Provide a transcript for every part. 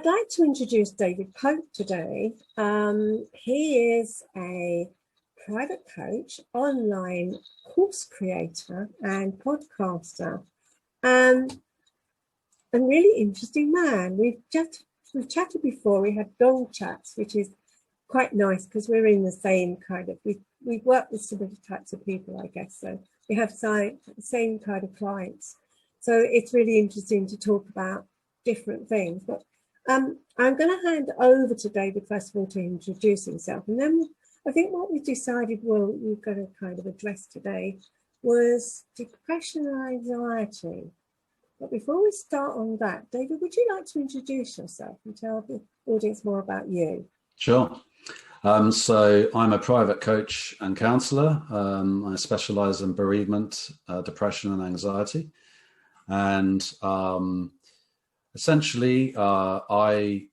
I'd like to introduce David Pope today. He is a private coach, online course creator and podcaster. A really interesting man. We've chatted before. We had long chats, which is quite nice because we're in the same kind of, we work with similar types of people, I guess. So we have the same kind of clients. So it's really interesting to talk about different things. But I'm going to hand over to David first of all to introduce himself, and then I think what we decided we're going to kind of address today was depression and anxiety. But before we start on that, David, would you like to introduce yourself and tell the audience more about you? Sure. So I'm a private coach and counsellor. I specialise in bereavement, depression and anxiety. And essentially, I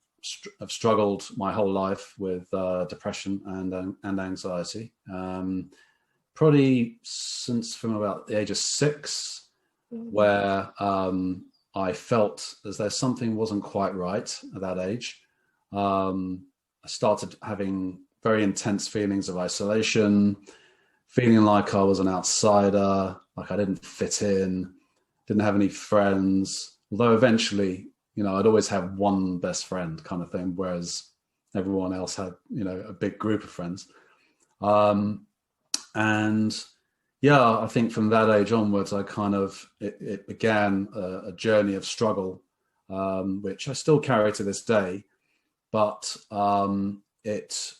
have struggled my whole life with depression and anxiety, probably since from about the age of 6, where I felt as though something wasn't quite right at that age. I started having very intense feelings of isolation, feeling like I was an outsider, like I didn't fit in, didn't have any friends, although eventually, I'd always have one best friend kind of thing, whereas everyone else had, a big group of friends. And yeah, I think from that age onwards, it began a journey of struggle, which I still carry to this day, but it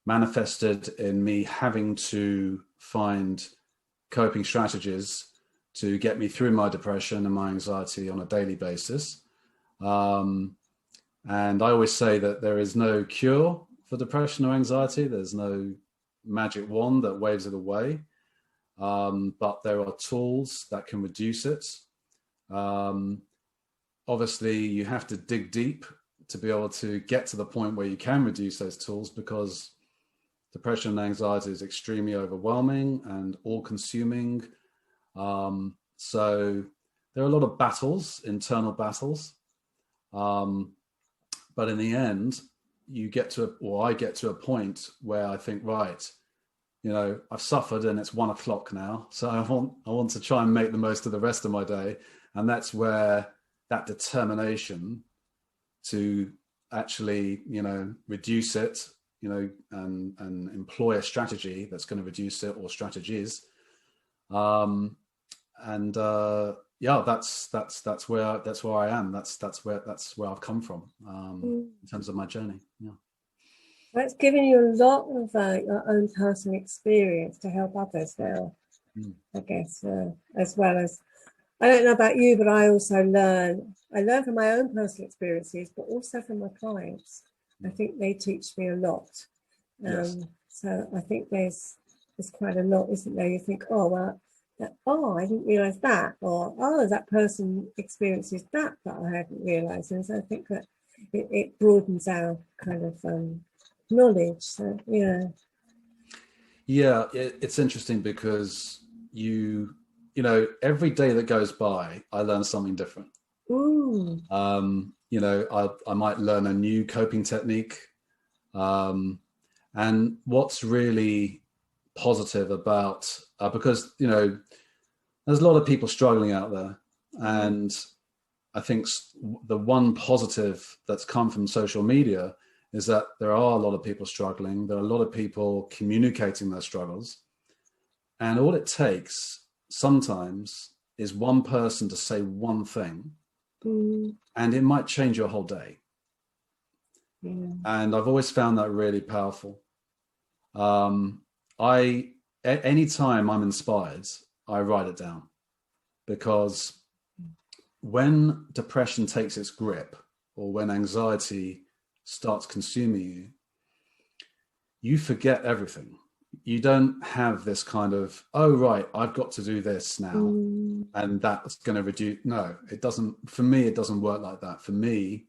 manifested in me having to find coping strategies to get me through my depression and my anxiety on a daily basis. And I always say that there is no cure for depression or anxiety. There's no magic wand that waves it away. But there are tools that can reduce it. Obviously, you have to dig deep to be able to get to the point where you can reduce those tools, because depression and anxiety is extremely overwhelming and all-consuming. So there are a lot of battles, internal battles. But in the end, I get to a point where I think, right, I've suffered and it's 1 o'clock now. So I want to try and make the most of the rest of my day. And that's where that determination to actually, reduce it, and employ a strategy that's going to reduce it, or strategies. That's where I am. That's where I've come from, in terms of my journey. Yeah. That's given you a lot of your own personal experience to help others now, I guess, as well as, I don't know about you, but I also learn from my own personal experiences, but also from my clients. I think they teach me a lot. Yes. So I think there's quite a lot, isn't there? You think, I didn't realise that, or that person experiences that I hadn't realised. And so I think that it broadens our kind of knowledge. So yeah. Yeah, it's interesting because every day that goes by, I learn something different. I might learn a new coping technique. And what's really positive about, because, there's a lot of people struggling out there. And I think the one positive that's come from social media is that there are a lot of people struggling. There are a lot of people communicating their struggles. And all it takes sometimes is one person to say one thing, and it might change your whole day. And I've always found that really powerful. Anytime I'm inspired, I write it down, because when depression takes its grip, or when anxiety starts consuming you, you forget everything. You don't have this kind of, oh, right, I've got to do this now, and that's going to reduce. No, it doesn't. For me, it doesn't work like that. For me,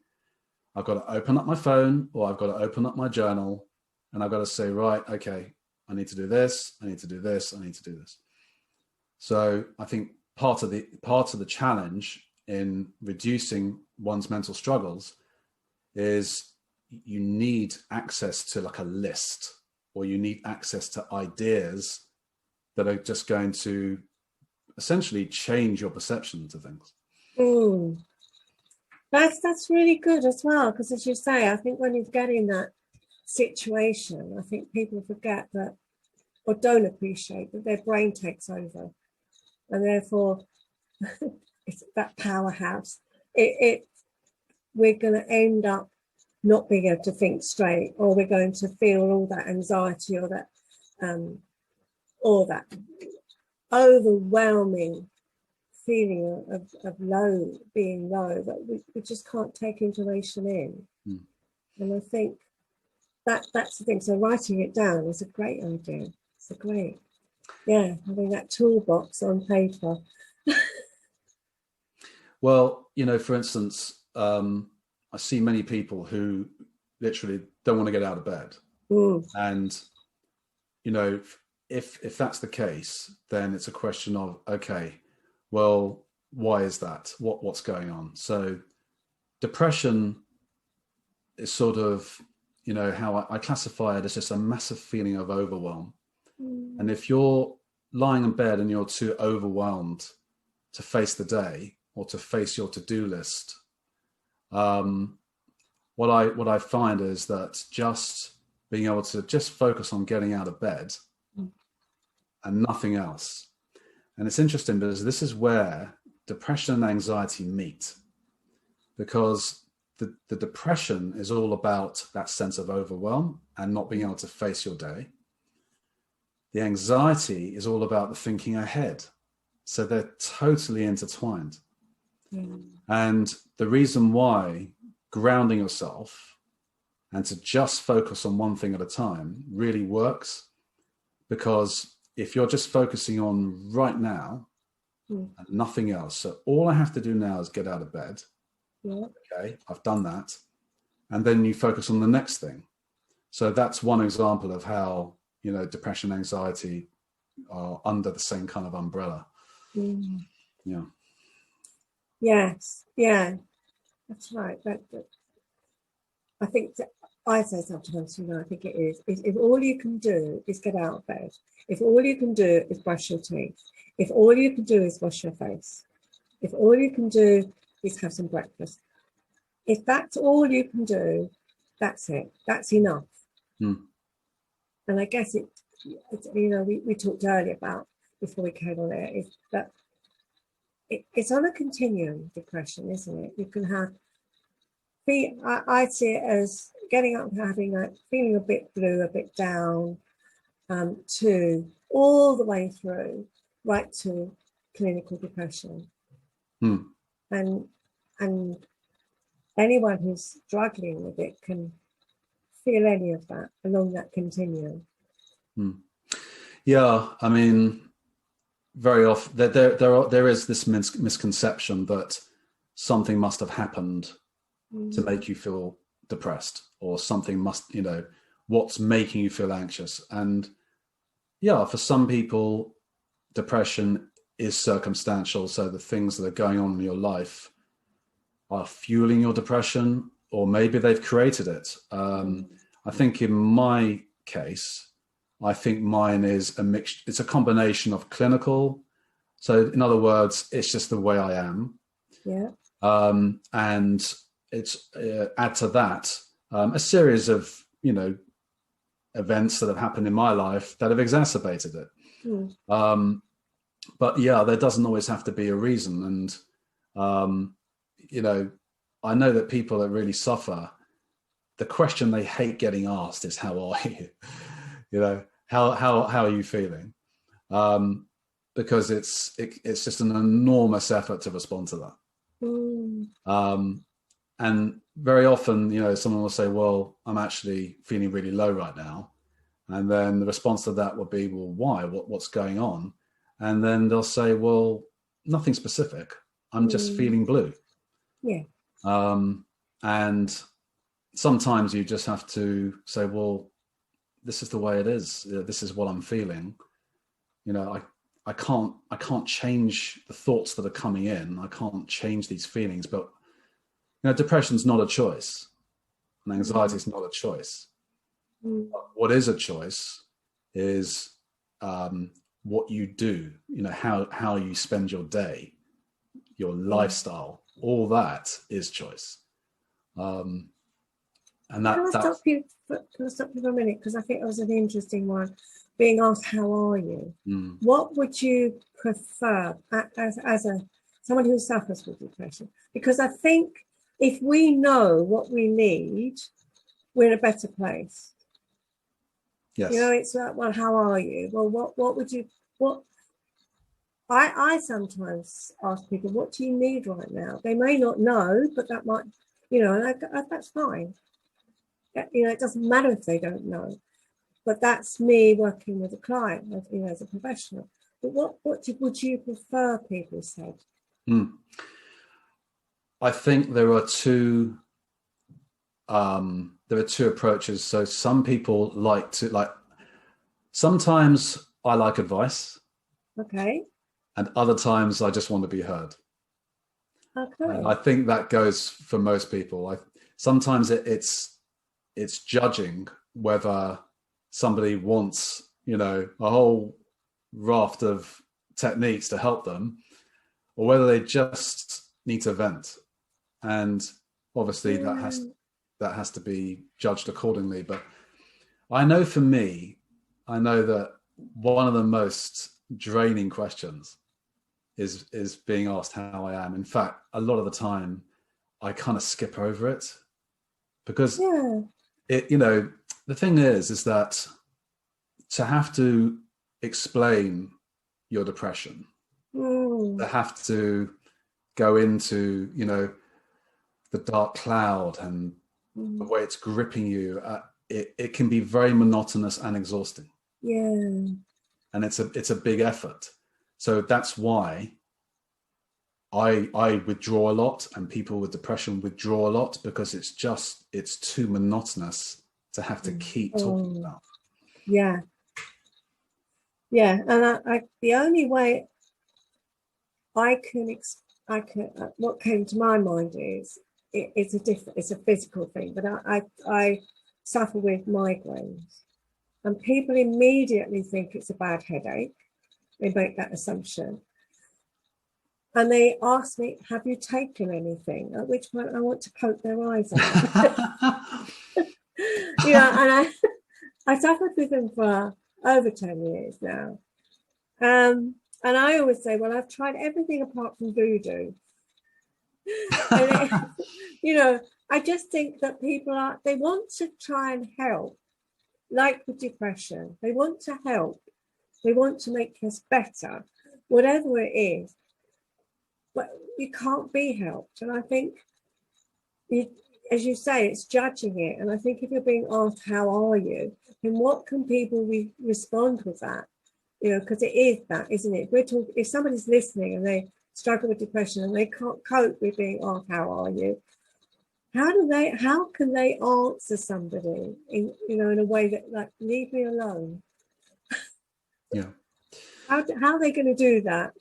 I've got to open up my phone, or I've got to open up my journal, and I've got to say, right, okay, I need to do this. I need to do this. I need to do this. So I think part of the challenge in reducing one's mental struggles is you need access to like a list, or you need access to ideas that are just going to essentially change your perception to things. Mm. That's really good as well, because as you say, I think when you get in that situation, I think people forget that, or don't appreciate that their brain takes over, and therefore it's that powerhouse. We're going to end up not being able to think straight, or we're going to feel all that anxiety, or that overwhelming feeling of being low, that we just can't take information in. And I think that's the thing. So writing it down is a great idea. It's a great, having that toolbox on paper. Well, for instance, I see many people who literally don't want to get out of bed. And, if that's the case, then it's a question of, okay, well, why is that? What's going on? So depression is sort of, how I classify it as just a massive feeling of overwhelm. And if you're lying in bed and you're too overwhelmed to face the day or to face your to-do list, what I find is that just being able to just focus on getting out of bed and nothing else. And it's interesting because this is where depression and anxiety meet, because the depression is all about that sense of overwhelm and not being able to face your day. The anxiety is all about the thinking ahead. So they're totally intertwined. And the reason why grounding yourself and to just focus on one thing at a time really works, because if you're just focusing on right now and nothing else, so all I have to do now is get out of bed. Okay, I've done that. And then you focus on the next thing. So that's one example of how, depression and anxiety are under the same kind of umbrella. Yes, that's right. I think I say sometimes, I think it is, if all you can do is get out of bed, if all you can do is brush your teeth, if all you can do is wash your face, if all you can do is have some breakfast, if that's all you can do, that's it, that's enough. And I guess it's we talked earlier about, before we came on air, is that it's on a continuum, depression, isn't it? You can have, I see it as getting up and having that feeling a bit blue, a bit down, to all the way through, right to clinical depression. And anyone who's struggling with it can feel any of that along that continuum. Yeah, I mean, very often there is this misconception that something must have happened to make you feel depressed, or something must, what's making you feel anxious. And for some people, depression is circumstantial. So the things that are going on in your life are fueling your depression, or maybe they've created it. I think in my case, I think mine is a mixture. It's a combination of clinical. So in other words, it's just the way I am. And it's add to that a series of, events that have happened in my life that have exacerbated it. But there doesn't always have to be a reason. And, I know that people that really suffer, the question they hate getting asked is, how are you? How are you feeling? Because it's just an enormous effort to respond to that. And very often, someone will say, well, I'm actually feeling really low right now. And then the response to that will be, well, why? What's going on? And then they'll say, well, nothing specific. I'm just feeling blue. And sometimes you just have to say, well, this is the way it is. This is what I'm feeling. I can't change the thoughts that are coming in. I can't change these feelings, but depression's not a choice. and anxiety is not a choice. Mm. What is a choice is what you do, how you spend your day, your lifestyle, all that is choice. And Can I stop you for a minute? Because I think that was an interesting one. Being asked, how are you? What would you prefer as someone who suffers with depression? Because I think if we know what we need, we're in a better place. Yes. It's like, well, how are you? Well, what would you, I sometimes ask people, what do you need right now? They may not know, but that might, and that's fine. It doesn't matter if they don't know, but that's me working with a client, as a professional. But what would you prefer people said? I think there are two approaches. So some people sometimes I like advice. Okay. And other times I just want to be heard. Okay. And I think that goes for most people. Sometimes it's judging whether somebody wants, a whole raft of techniques to help them, or whether they just need to vent. And obviously that has to be judged accordingly. But I know for me, that one of the most draining questions is being asked how I am. In fact, a lot of the time I kind of skip over it because the thing is that to have to explain your depression, to have to go into, the dark cloud and the way it's gripping you, it can be very monotonous and exhausting. Yeah. And it's a big effort. So that's why I withdraw a lot, and people with depression withdraw a lot, because it's too monotonous to have to keep talking about. Yeah. Yeah. And I the only way I can what came to my mind is it's a physical thing, but I suffer with migraines, and people immediately think it's a bad headache. They make that assumption. And they ask me, have you taken anything? At which point I want to poke their eyes out. And I suffered with them for over 10 years now. And I always say, well, I've tried everything apart from voodoo. And I just think that people they want to try and help, like with depression. They want to help. They want to make us better, whatever it is. But you can't be helped. And I think, as you say, it's judging it. And I think if you're being asked, how are you? Then what can people respond with that? Because it is that, isn't it? If somebody's listening and they struggle with depression and they can't cope with being asked, how are you? How can they answer somebody in a way that, like, leave me alone? Yeah. How are they going to do that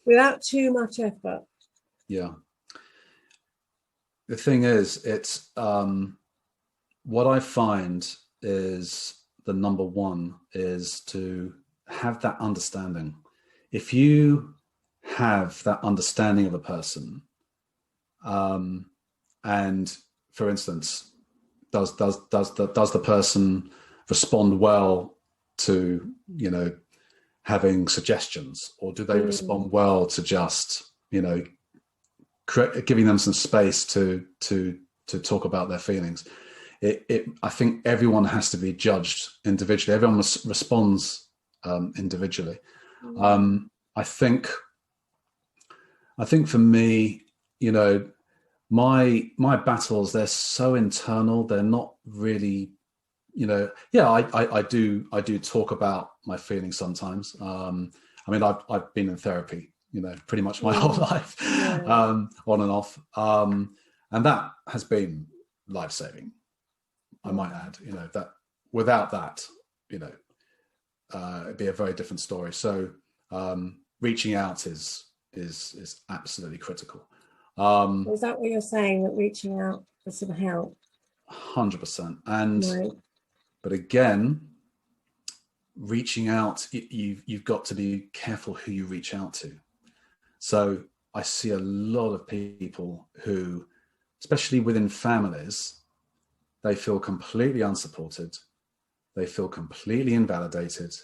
without too much effort? Yeah. The thing is, it's what I find is the number one is to have that understanding. If you have that understanding of a person, and for instance, does the person respond well to having suggestions, or do they respond well to just giving them some space to talk about their feelings? I think everyone has to be judged individually. Everyone responds individually. I think for me, my battles, they're so internal. They're not really, I do talk about my feelings sometimes. I've been in therapy, pretty much my whole life, on and off. And that has been life-saving, I might add, that without that, it'd be a very different story. So reaching out is absolutely critical. Is that what you're saying, that reaching out for some help? 100%. And, Right. but again, reaching out, you've got to be careful who you reach out to. So I see a lot of people who, especially within families, they feel completely unsupported. They feel completely invalidated.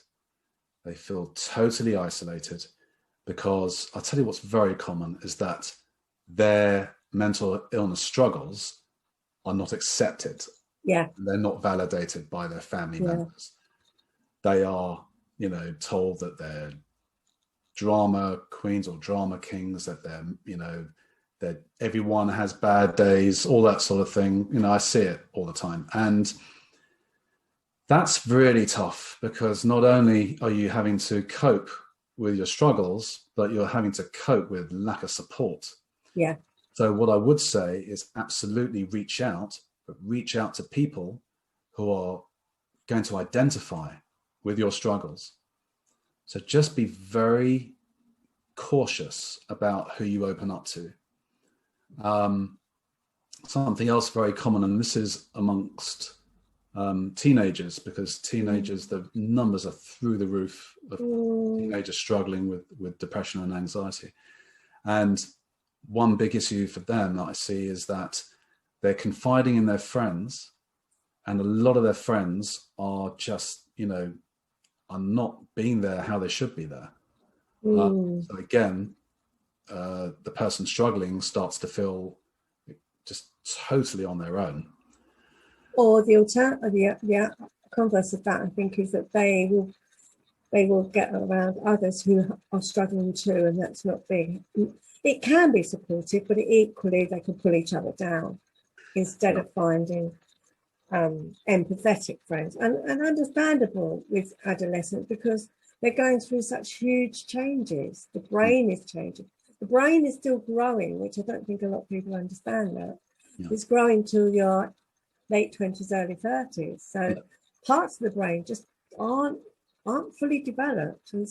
They feel totally isolated, because I'll tell you what's very common is that their mental illness struggles are not accepted. Yeah. They're not validated by their family Yeah. members. They are, told that they're drama queens or drama kings, that they're, that everyone has bad days, all that sort of thing. I see it all the time. And that's really tough, because not only are you having to cope with your struggles, but you're having to cope with lack of support. Yeah. So what I would say is absolutely reach out, but reach out to people who are going to identify with your struggles. So just be very cautious about who you open up to. Something else very common, and this is amongst teenagers, because teenagers, the numbers are through the roof of teenagers struggling with depression and anxiety. And one big issue for them that I see is that they're confiding in their friends, and a lot of their friends are just, are not being there how they should be there. So again, the person struggling starts to feel just totally on their own. Or the converse of that, I think, is that they will get around others who are struggling too, and that's not being. It can be supportive, but equally they can pull each other down instead of finding empathetic friends, and understandable with adolescents, because they're going through such huge changes. The brain is changing. The brain is still growing, which I don't think a lot of people understand that. Yeah. It's growing till your late 20s, early 30s. So parts of the brain just aren't fully developed. And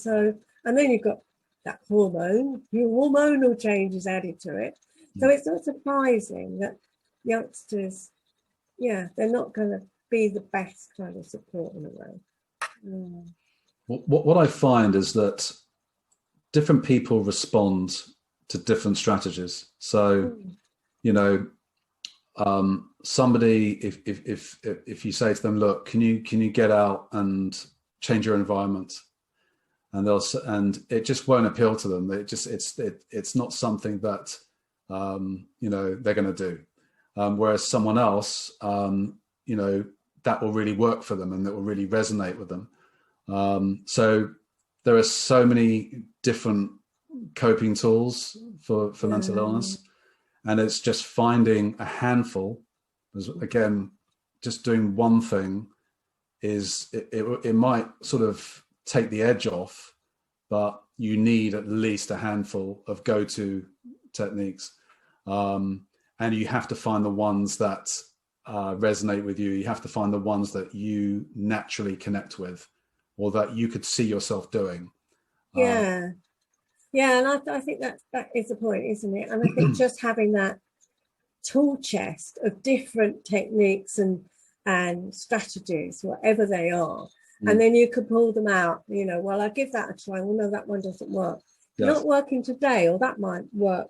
then you've got that hormonal changes added to it. So it's not surprising that youngsters, they're not going to be the best kind of support in a way. What I find is that different people respond to different strategies. So, somebody, if you say to them, look, can you get out and change your environment, and it just won't appeal to them. It's not something that they're going to do. Whereas someone else, that will really work for them, and that will really resonate with them. So there are so many different coping tools for mental illness, and it's just finding a handful. Again, just doing one thing it might sort of take the edge off, but you need at least a handful of go-to techniques, and you have to find the ones that resonate with you. You have to find the ones that you naturally connect with, or that you could see yourself doing. And I think that is the point, isn't it? And I think just having that tool chest of different techniques and strategies, whatever they are, and then you could pull them out. Well, I give that a try. Well, no, that one doesn't work. Yes. Not working today, or that might work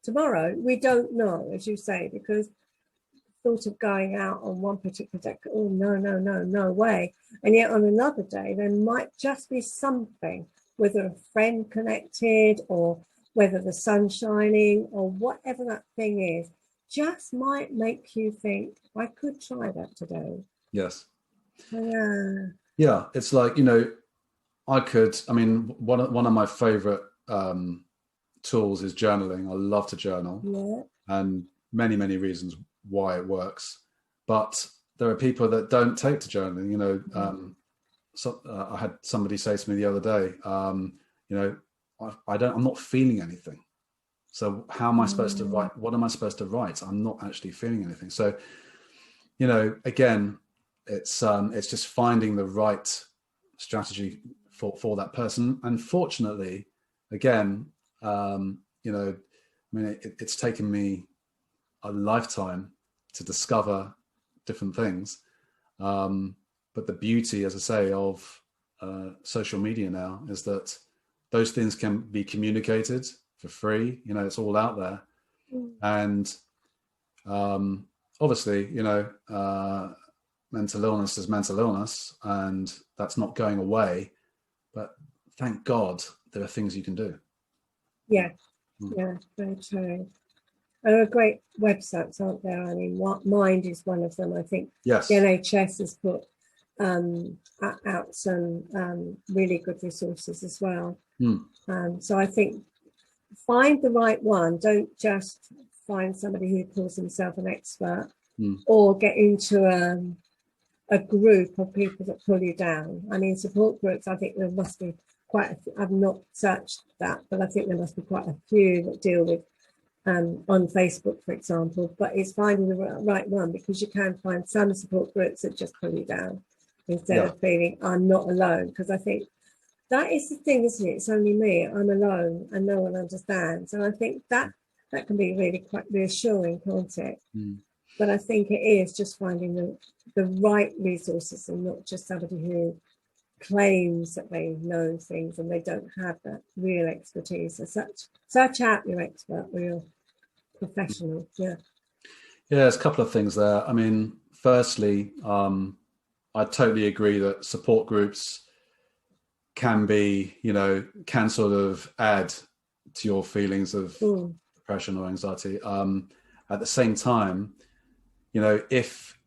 tomorrow. We don't know, as you say, because thought of going out on one particular day, oh no way, and yet on another day there might just be something, whether a friend connected, or whether the sun's shining, or whatever that thing is, just might make you think, I could try that today. Yes. Yeah, it's like, one of my favorite tools is journaling. I love to journal, and many reasons why it works, but there are people that don't take to journaling. I had somebody say to me the other day, I'm not feeling anything, so how am I supposed to write? What am I supposed to write? I'm not actually feeling anything. So again, it's just finding the right strategy for that person. And fortunately, again, it's taken me a lifetime to discover different things. But the beauty, as I say, of social media now is that those things can be communicated for free. You know, it's all out there. And obviously, you know, mental illness is mental illness, and that's not going away. But thank God there are things you can do. Yeah, yeah, very true. There are great websites, aren't there? I mean, Mind is one of them. I think Yes. the NHS has put out some really good resources as well. So I think find the right one. Don't just find somebody who calls himself an expert or get into a group of people that pull you down. I mean, support groups, I think there must be quite a few. I've not searched that, but I think there must be quite a few that deal with on Facebook, for example. But it's finding the right one, because you can find some support groups that just pull you down instead of feeling I'm not alone. Because I think that is the thing, isn't it? It's only me, I'm alone, and no one understands. And I think that can be really quite reassuring, can't it? But I think it is just finding the right resources, and not just somebody who claims that they know things and they don't have that real expertise. So search out your expert, real professional. Yeah, there's a couple of things there. I mean, firstly, I totally agree that support groups can be, you know, can sort of add to your feelings of depression or anxiety. At the same time, you know, if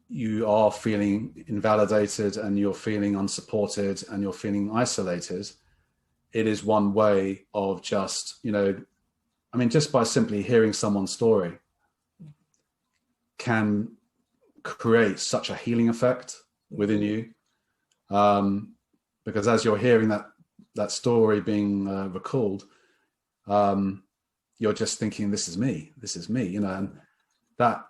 you are feeling invalidated and you're feeling unsupported and you're feeling isolated, it is one way of just, you know, I mean, just by simply hearing someone's story can create such a healing effect within you. Because as you're hearing that story being recalled, you're just thinking, this is me, you know, and that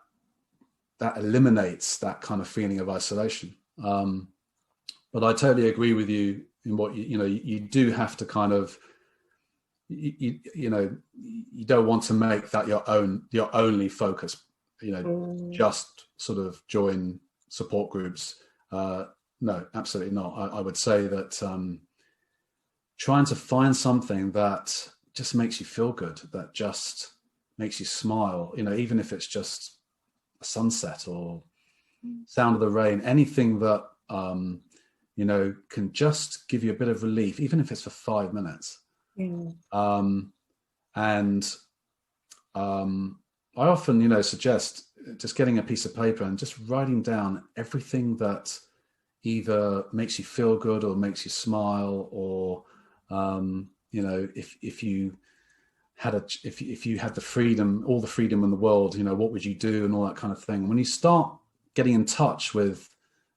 eliminates that kind of feeling of isolation. But I totally agree with you in what you know, you do have to kind of, you know, you don't want to make that your only focus, you know, just sort of join support groups. No, absolutely not. I would say that trying to find something that just makes you feel good, that just makes you smile, you know, even if it's just a sunset or sound of the rain, anything that, you know, can just give you a bit of relief, even if it's for 5 minutes. I often, you know, suggest just getting a piece of paper and just writing down everything that either makes you feel good or makes you smile, or you know, if you had the freedom, all the freedom in the world, you know, what would you do, and all that kind of thing. When you start getting in touch with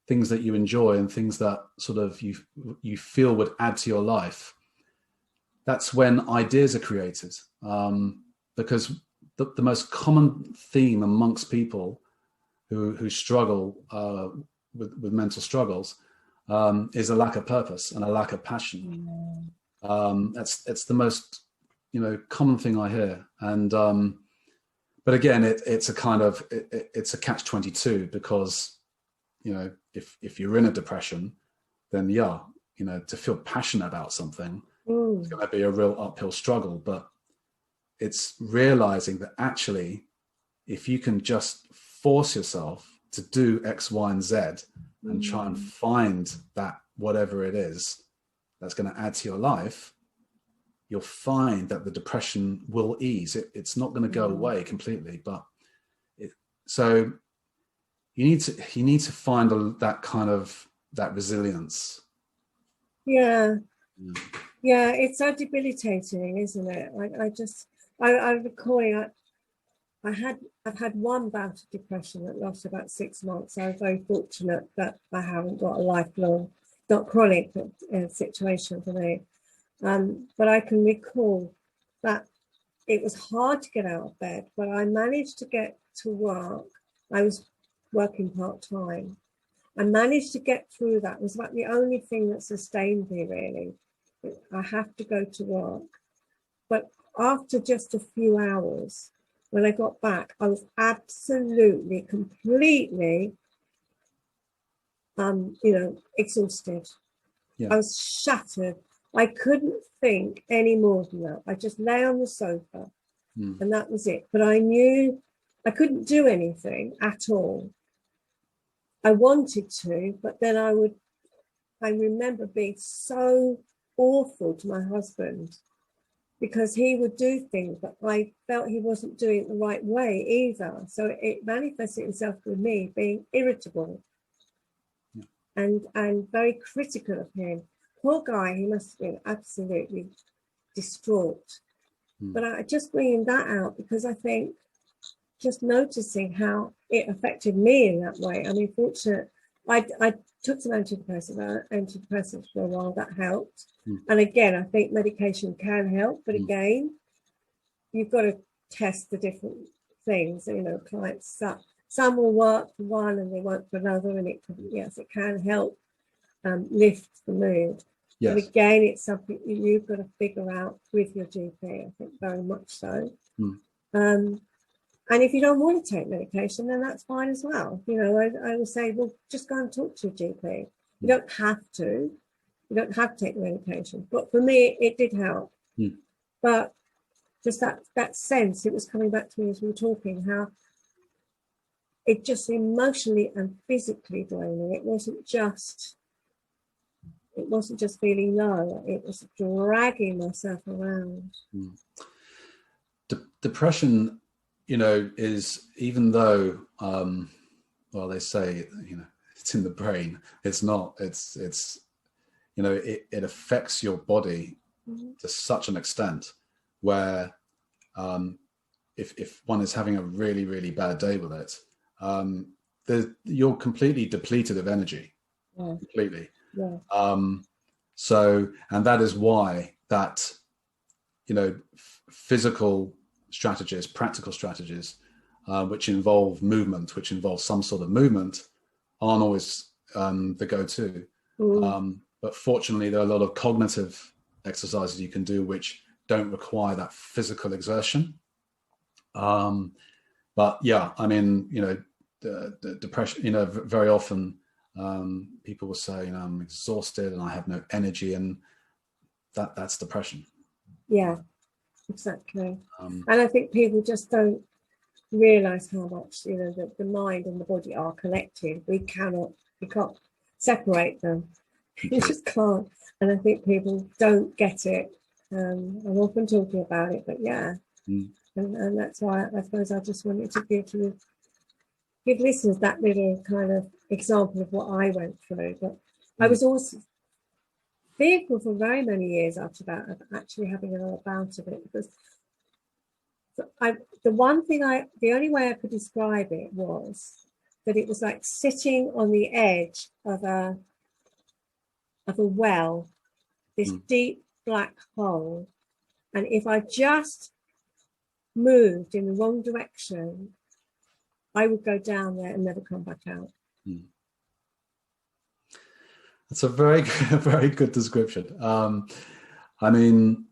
things that you enjoy and things that sort of you feel would add to your life, that's when ideas are created. Because the most common theme amongst people who struggle with mental struggles is a lack of purpose and a lack of passion. It's the most, you know, common thing I hear. And but again, it's a kind of it's a catch-22, because, you know, if you're in a depression, then you know, to feel passionate about something, it's going to be a real uphill struggle. But it's realizing that actually, if you can just force yourself to do X, Y, and Z and try and find that whatever it is that's going to add to your life, you'll find that the depression will ease. It's not going to go away completely, but so you need to find that resilience. Yeah, it's so debilitating, isn't it? I'm recalling I've had one bout of depression that lasted about 6 months. I was very fortunate that I haven't got a lifelong, not chronic, but situation for me. But I can recall that it was hard to get out of bed, but I managed to get to work. I was working part-time. I managed to get through that. It was about the only thing that sustained me, really. I have to go to work. But after just a few hours, when I got back, I was absolutely, completely, exhausted. Yeah. I was shattered. I couldn't think any more than that. I just lay on the sofa and that was it. But I knew I couldn't do anything at all. I wanted to, but then I remember being so awful to my husband because he would do things, but I felt he wasn't doing it the right way either. So it manifested itself with me being irritable and very critical of him. Poor guy, he must have been absolutely distraught. But I just bringing that out because I think just noticing how it affected me in that way. I mean, fortunately, I took some antidepressants for a while. That helped. And again, I think medication can help, but again, you've got to test the different things. You know, clients, some will work for one and they won't for another, and it can help lift the mood. Yes. But again, it's something you've got to figure out with your GP. I think very much so. And if you don't want to take medication, then that's fine as well. You know, I would say, well, just go and talk to your GP. You don't have to. You don't have to take medication. But for me, it did help. But just that sense, it was coming back to me as we were talking, how it just emotionally and physically draining. It wasn't just feeling low. It was dragging myself around. Depression, you know, is, even though, well, they say, you know, it's in the brain. It's not. It's you know, it affects your body to such an extent where if one is having a really, really bad day with it, you're completely depleted of energy. Completely. So, and that is why that, you know, physical strategies, practical strategies, which involve movement, which involve some sort of movement, aren't always the go-to. But fortunately, there are a lot of cognitive exercises you can do which don't require that physical exertion. But yeah, I mean, you know, the depression, you know, very often people will say, you know, I'm exhausted and I have no energy, and that's depression. Yeah, exactly. And I think people just don't realize how much, you know, the mind and the body are connected. We can't separate them. You just can't. And I think people don't get it. I'm often talking about it, but yeah. And that's why I suppose I just wanted to give listeners that little kind of example of what I went through. But I was also fearful for very many years after that of actually having another bout of it, because the only way I could describe it was that it was like sitting on the edge of a well, this deep black hole, and if I just moved in the wrong direction, I would go down there and never come back out. That's a very good description. I mean,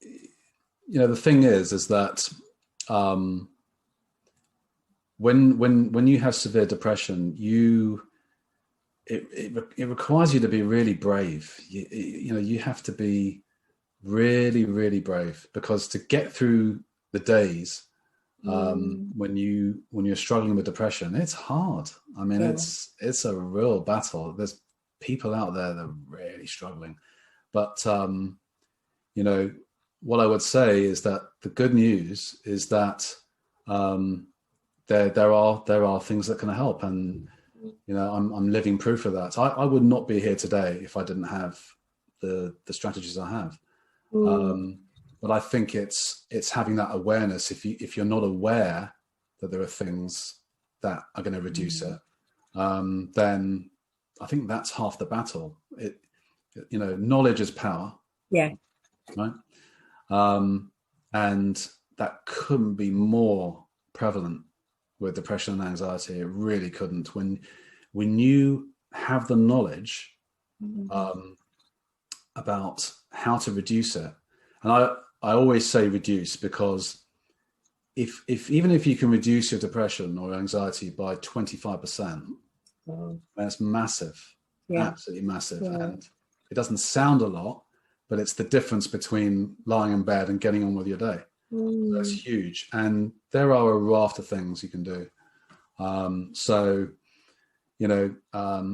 you know, the thing is that when you have severe depression, it requires you to be really brave. You know, you have to be really, really brave, because to get through the days when you're struggling with depression, it's hard. I mean, it's a real battle. There's people out there that are really struggling, but you know, what I would say is that the good news is that there are things that can help, and you know, I'm living proof of that. I would not be here today if I didn't have the strategies I have. But I think it's having that awareness. If you're not aware that there are things that are going to reduce it, then I think that's half the battle. You know, knowledge is power. Yeah. Right. And that couldn't be more prevalent with depression and anxiety. It really couldn't. When you have the knowledge about how to reduce it, and I always say reduce, because if even if you can reduce your depression or anxiety by 25%, that's massive, absolutely massive. And it doesn't sound a lot, but it's the difference between lying in bed and getting on with your day. That's huge. And there are a raft of things you can do. So, you know,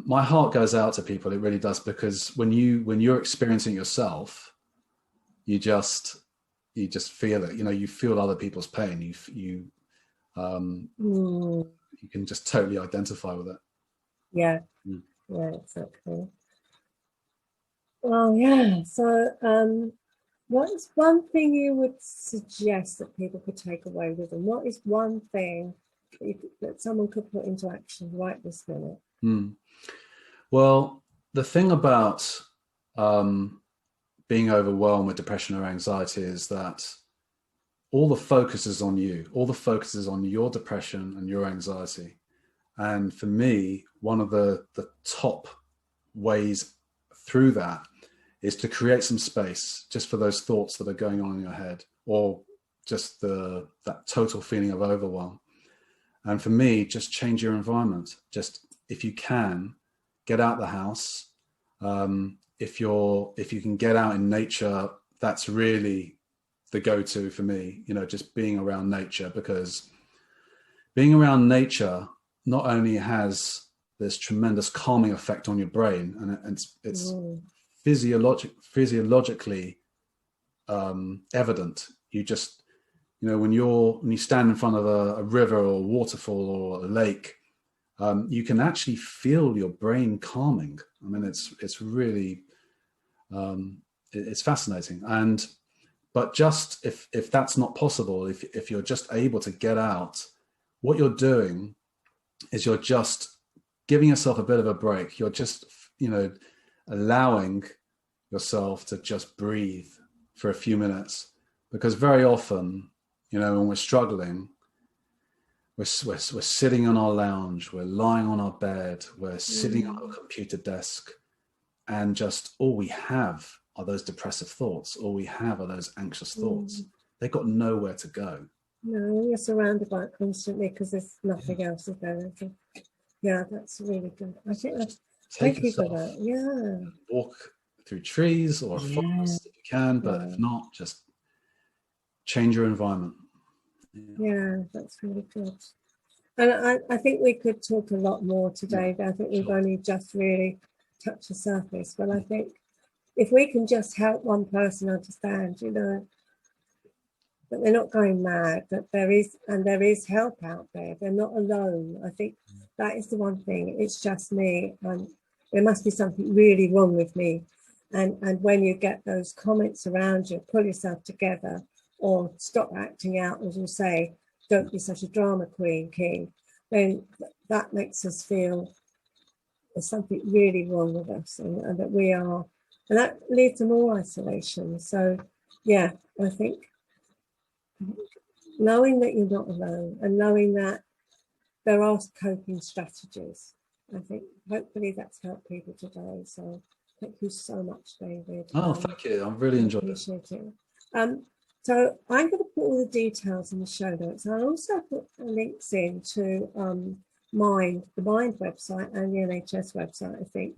my heart goes out to people. It really does, because when you're experiencing it yourself, you just feel it. You know, you feel other people's pain. You can just totally identify with it. Yeah, yeah, exactly. Well, yeah. So, what is one thing you would suggest that people could take away with them? What is one thing that someone could put into action right this minute? Well, the thing about being overwhelmed with depression or anxiety is that all the focus is on you. All the focus is on your depression and your anxiety. And for me, one of the top ways through that is to create some space just for those thoughts that are going on in your head, or just that total feeling of overwhelm. And for me, just change your environment. Just, if you can, get out the house. If you can get out in nature, that's really the go-to for me. You know, just being around nature, because being around nature not only has this tremendous calming effect on your brain, and it's physiologically evident. You just, you know, when you stand in front of a river or a waterfall or a lake, you can actually feel your brain calming. I mean, it's really it's fascinating. But just if that's not possible, if you're just able to get out, what you're doing is you're just giving yourself a bit of a break. You're just, you know, allowing yourself to just breathe for a few minutes. Because very often, you know, when we're struggling, we're sitting on our lounge, we're lying on our bed, we're sitting on a computer desk, and just all we have are those depressive thoughts. All we have are those anxious thoughts. They've got nowhere to go. No, you're surrounded by it constantly because there's nothing else is there. Yeah, that's really good. I think that's, thank you for that. Yeah. Walk through trees or a forest if you can, but if not, just change your environment. Yeah, that's really good. And I think we could talk a lot more today, but I think we've only just really touched the surface. But I think if we can just help one person understand, you know, that they're not going mad, that there is help out there. They're not alone. I think that is the one thing. It's just me, and there must be something really wrong with me. And when you get those comments around you, pull yourself together, or stop acting out, as you say, don't be such a drama queen, king, then that makes us feel there's something really wrong with us, and that we are, and that leads to more isolation. So yeah, I think knowing that you're not alone, and knowing that there are coping strategies, I think hopefully that's helped people today. So thank you so much, David. Oh, thank you. I've really enjoyed it. Appreciate it. So I'm going to put all the details in the show notes. I'll also put links in to the Mind website and the NHS website, I think,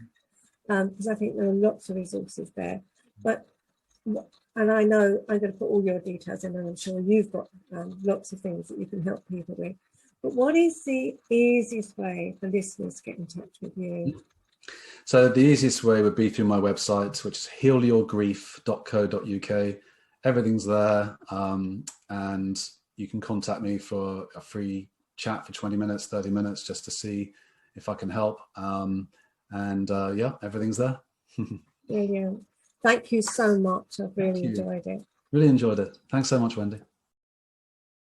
because I think there are lots of resources there. And I know I'm going to put all your details in, and I'm sure you've got lots of things that you can help people with. But what is the easiest way for listeners to get in touch with you? So the easiest way would be through my website, which is healyourgrief.co.uk. Everything's there, and you can contact me for a free chat for 20 minutes, 30 minutes, just to see if I can help. Yeah, everything's there. Brilliant. Thank you so much. I've really enjoyed it. Really enjoyed it. Thanks so much, Wendy.